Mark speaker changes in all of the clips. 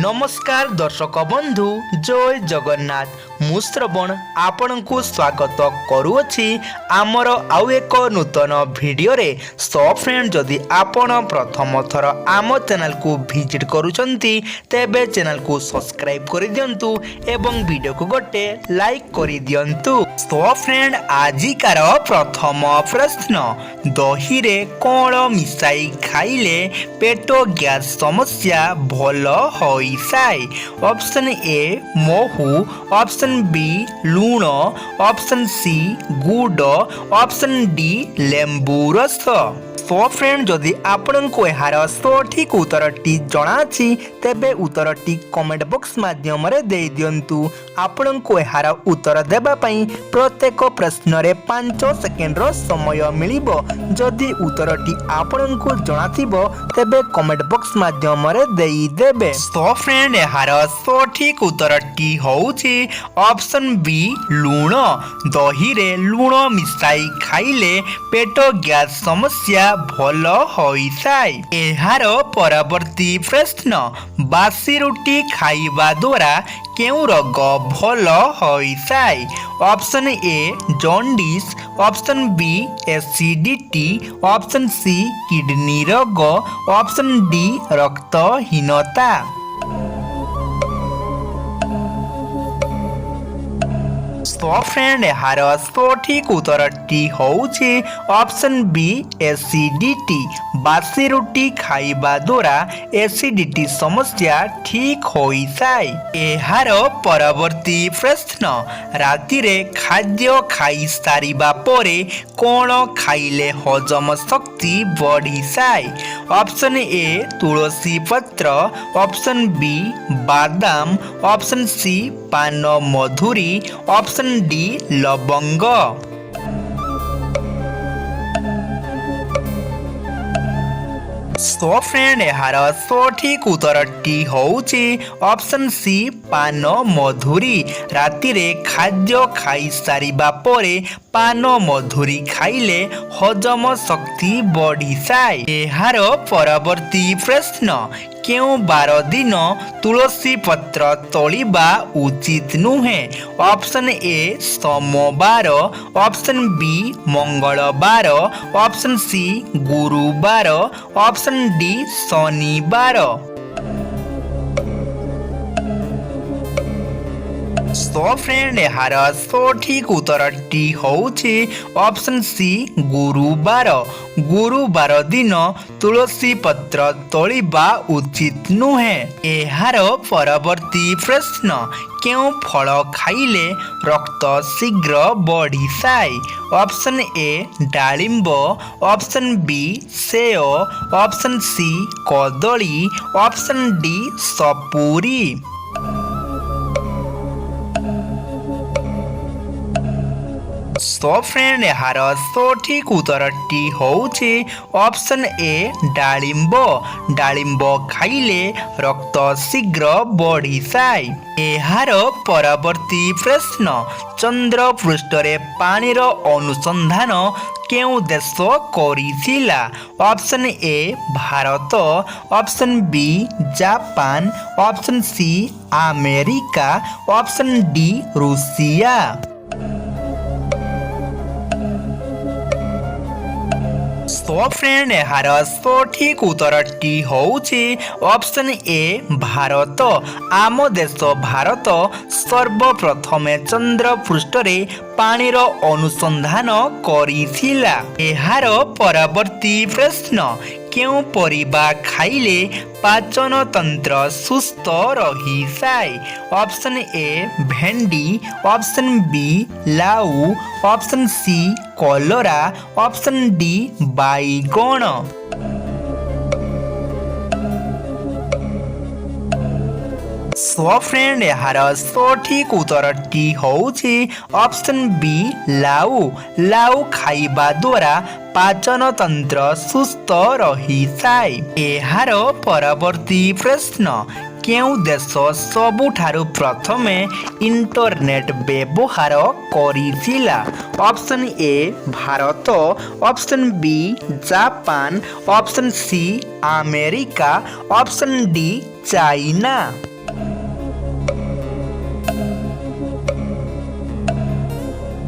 Speaker 1: नमस्कार दर्शक बंधु जय जगन्नाथ मु श्रवण आपण को स्वागत करुअछि आमर आउ एक नूतन वीडियो रे। सो फ्रेंड जदि आपण प्रथम थर आम चैनल को विजिट करूचंती तेबे चैनल को सब्सक्राइब कर दियंतु एवं वीडियो को गोटे लाइक कर दियंतु। सो फ्रेंड आजिकार प्रथम प्रश्न दही रे कोण मिसाई खाइले पेट गैस समस्या भल होइसाय। ऑप्शन ए महू, ऑप्शन बी लूण, ऑप्शन सी गुड़, ऑप्शन डी लेंबू रस। सो फ्रेंड जदि आपण को यार सठिक उत्तरटी जनाछि तेबे उत्तरटी कमेंट बॉक्स माध्यम रे दे दियंतु। आपण को यार उत्तर देबा पई प्रत्येक प्रश्न रे 5 सेकेंड रो समय मिलिबो। जदि उत्तरटी आपण को जनाथिबो तेबे कमेंट बॉक्स माध्यम रे देई देबे। सो फ्रेंड यार सठिक उत्तरटी होउछि ऑप्शन बी लूण। दही रे लूण मिसाई खाइले पेट गैस समस्या भल होइसाय। एहार परवर्ती प्रश्न बासी रुटी खाइबा द्वारा केउ रोग भल होइसाय। Option A jaundice, option B acidity, option C kidney रोग, ऑप्शन डी रक्तहीनता। सो फ्रेंड यार सठिक उत्तरटी होउछि ऑप्शन बी एसिडिटी। बासी रुटी खाइबा द्वारा एसिडिटी समस्या ठीक होइसाय। एहार परवर्ती प्रश्न राति रे खाद्य खाई सारिबा परे कोण खाइले हजम शक्ति बढ़िसाय। ऑप्शन ए तुलसी पत्र, ऑप्शन बी बादाम, ऑप्शन सी पान मधुरी, ऑप्शन डी लवंग। सो फ्रेंड यार सठिक उत्तरटी होउछि ऑप्शन सी पान मधुरी। राति रे खाद्य खाई सारिबा परे पान मधुरी खाइले हजम शक्ति बढ़िसाय। एहार परवर्ती प्रश्न केउ बार दिन तुलसी पत्र तोलिबा उचित नुहे। ऑप्शन ए सोमवार, ऑप्शन बी मंगलवार, ऑप्शन सी गुरुवार, ऑप्शन डी शनिवार। सो फ्रेंड यार सठिक उत्तरटी होउछि ऑप्शन सी गुरुवार। गुरुवार दिन तुलसी पत्र तोलिबा उचित नुहे। एहार परवर्ती प्रश्न केउ फल खाइले रक्त शीघ्र बढ़िसाय। ऑप्शन ए डालिंब, ऑप्शन बी सेव, ऑप्शन सी कदली, ऑप्शन डी सपुरी। सो फ्रेंड यार सठिक उत्तरटी होउछि ऑप्शन ए डालिंब। डालिंब खाइले रक्त शीघ्र बढ़िसाय। एहार परवर्ती प्रश्न चंद्र पृष्ठ रे पानी रो अनुसंधान केउ देश करिथिला। Option A Bharat, option B Japan, option C America, option D रूसिया। सो फ्रेंड यार सठिक उत्तरटी होउछि ऑप्शन ए भारत। आम देश भारत सर्वप्रथमे चंद्र पृष्ठ रे पानी रो अनुसंधान करिथिला। एहार परवर्ती प्रश्न केउ परिबा खाइले पाचन तंत्र सुस्थ रहिसाय। ऑप्शन ए भेंडी, ऑप्शन बी लाउ, ऑप्शन सी कलरा, ऑप्शन डी बाइगण। सो फ्रेंड यार सठिक उत्तरटी होउछि ऑप्शन बी लाउ। लाउ खाइबा द्वारा पाचन तंत्र सुस्थ रहिसाय। एहार परवर्ती प्रश्न केउ देश सबुठारु प्रथमे इंटरनेट व्यवहार करिथिला। Option A Bharat, option B Japan, option C America, option D China.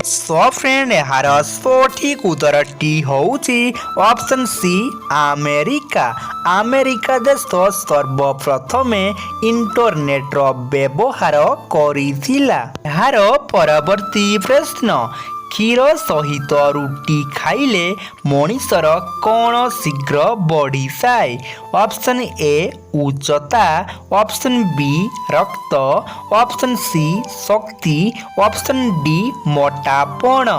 Speaker 1: So friend यार सठिक उत्तरटी होउची ऑप्शन सी अमेरिका। अमेरिका देश सर्वप्रथमे इंटरनेट रो व्यवहार करिथिला। यार परवर्ती प्रश्न क्षीर सहित रुटी खाइले मनीषर कौन शीघ्र बढ़ी जाए? ऑप्शन ए उच्चता, ऑप्शन बी रक्त, ऑप्शन सी शक्ति, ऑप्शन डी मोटापन।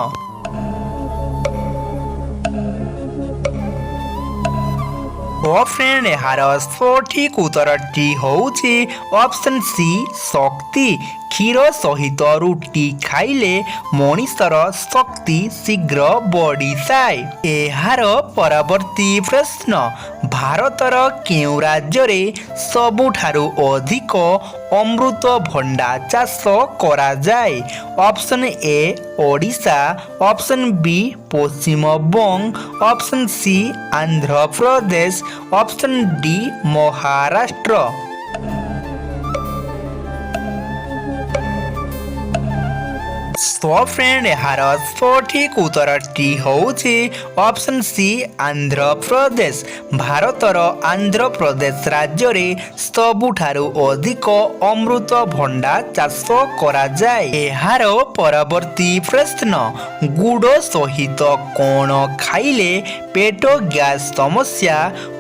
Speaker 1: फ्रेंड यार सठिक उत्तरटी होउची ऑप्शन सी शक्ति। क्षीर सहित रुटी खाइले मनीषर शक्ति शीघ्र बढ़ी जाए। एहार परवर्ती प्रश्न भारतर केउ राज्य रे सबुठारु अधिक अमृत भंडा चाष करा जाए? Option A Odisha, option B Paschim Banga, option C Andhra Pradesh, option D Maharashtra. Friend यार सठिक उत्तरटी होउची ऑप्शन सी आंध्र प्रदेश। भारतर आंध्र प्रदेश राज्य रे सबुठारु अधिक अमृत भंडा चाष करा जाए। एहार परवर्ती प्रश्न गुड़ सहित कौन खाइले पेट गैस समस्या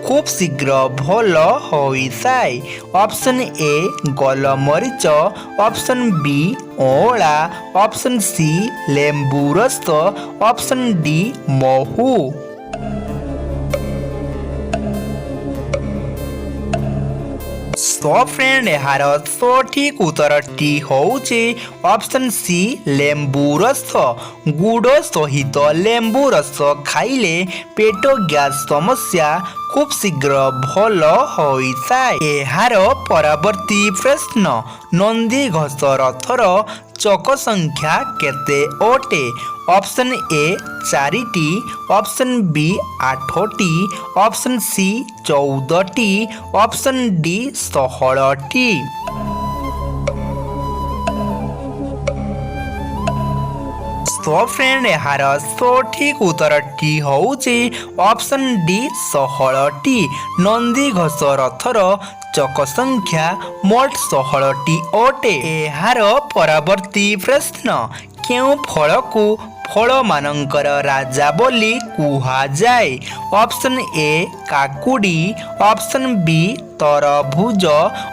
Speaker 1: खूब शीघ्र भल होई जाए? ऑप्शन ए गोलमरीच, ऑप्शन बी ओला, ऑप्शन सी लेंबू रस, ऑप्शन डी महू। फ्रेंड यार सठिक उत्तरटी होउची ऑप्शन सी लेंबू रस। गुड़ सहित लेंबू रस खाइले पेट गैस समस्या खूब शीघ्र भल होई जाए। एहार परवर्ती प्रश्न नंदी घोष रथर चक संख्या केते ओटे? ऑप्शन ए 4टी, ऑप्शन बी 8टी, ऑप्शन सी 14टी, ऑप्शन डी 16टी। फ्रेंड यार सठिक उत्तरटी होउची ऑप्शन डी 16टी। नंदी घोष रथर चक संख्या मोट 16टी ओटे। एहार परवर्ती प्रश्न केउ फल को फल मानकर राजा बोली कुहा जाए? ऑप्शन ए काकुड़ी, ऑप्शन बी तरभुज,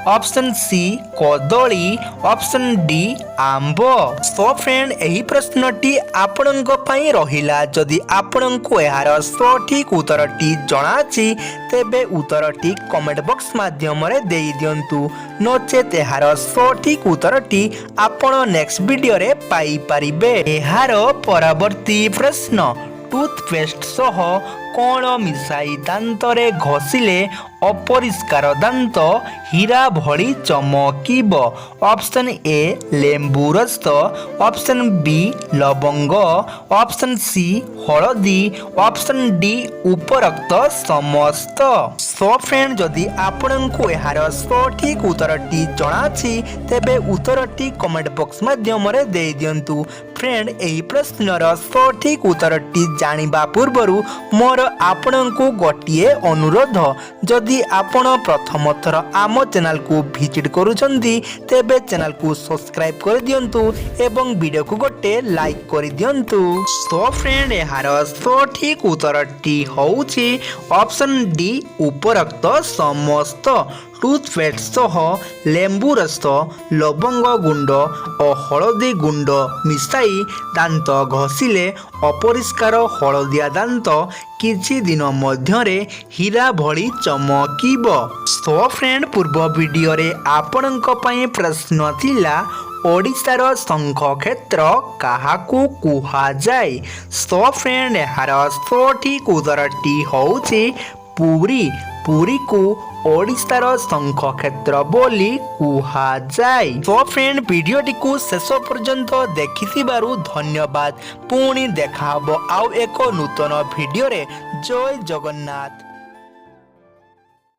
Speaker 1: ऑप्शन सी कदली, ऑप्शन डी आंब। सो फ्रेंड एही प्रश्नटी आपणक पई रहिला। जदि आपणको एहार सठिक उत्तरटी जणाछि तेबे उत्तरटी कमेंट बॉक्स माध्यम रे देई दियंतु। नचेत एहार सठिक उत्तरटी आपण नेक्स्ट वीडियो रे पाई परिबे। एहार परवर्ती प्रश्न टूथपेस्ट सह कौन मिसाई दांत रे घसिले अपरिष्कार दांत हीरा भली चमकिब? ऑप्शन ए लेंबू रस, ऑप्शन बी लवंग, ऑप्शन सी हलदी, ऑप्शन डी उपरोक्त समस्त। सो फ्रेंड जदि आपनकु एहार सठिक उत्तरटी जणाछि तेबे उत्तरटी कमेंट बॉक्स माध्यम रे देई दियंतु। फ्रेंड एही प्रश्नर सठिक उत्तरटी जानिबा पूर्वरु मोर आपनकु गोटिए अनुरोध, जदि आपण प्रथम थर आम चैनल को विजिट करूछंती तेबे चैनल को सब्सक्राइब कर दियंतु एवं वीडियो को गोटे लाइक कर दियंतु। सो फ्रेंड यार सठिक उत्तरटी होउछि ऑप्शन डी उपरोक्त समस्त। टूथपेस्ट सह लेंबू रस लवंग गुंड और हलदी गुंड मिसाई दांत घसिले अपरिष्कार हलदिया दांत किछि दिन मध्यरे हीरा भली चमकिब। सो फ्रेंड पूर्व वीडियो रे आपणक पई प्रश्न थिला ओडिशार शंख क्षेत्र काहाकू कुहा जाए? सो फ्रेंड यार सठिक उत्तरटी होउछि पुरी। पुरी को ओडिशार शंख क्षेत्र बोली कुहा जाए। तो फ्रेंड वीडियोटी को शेष पर्यंत देखिथिबारु धन्यवाद। पुणी देखा हबो आउ एको नूतन वीडियो रे। जय जगन्नाथ।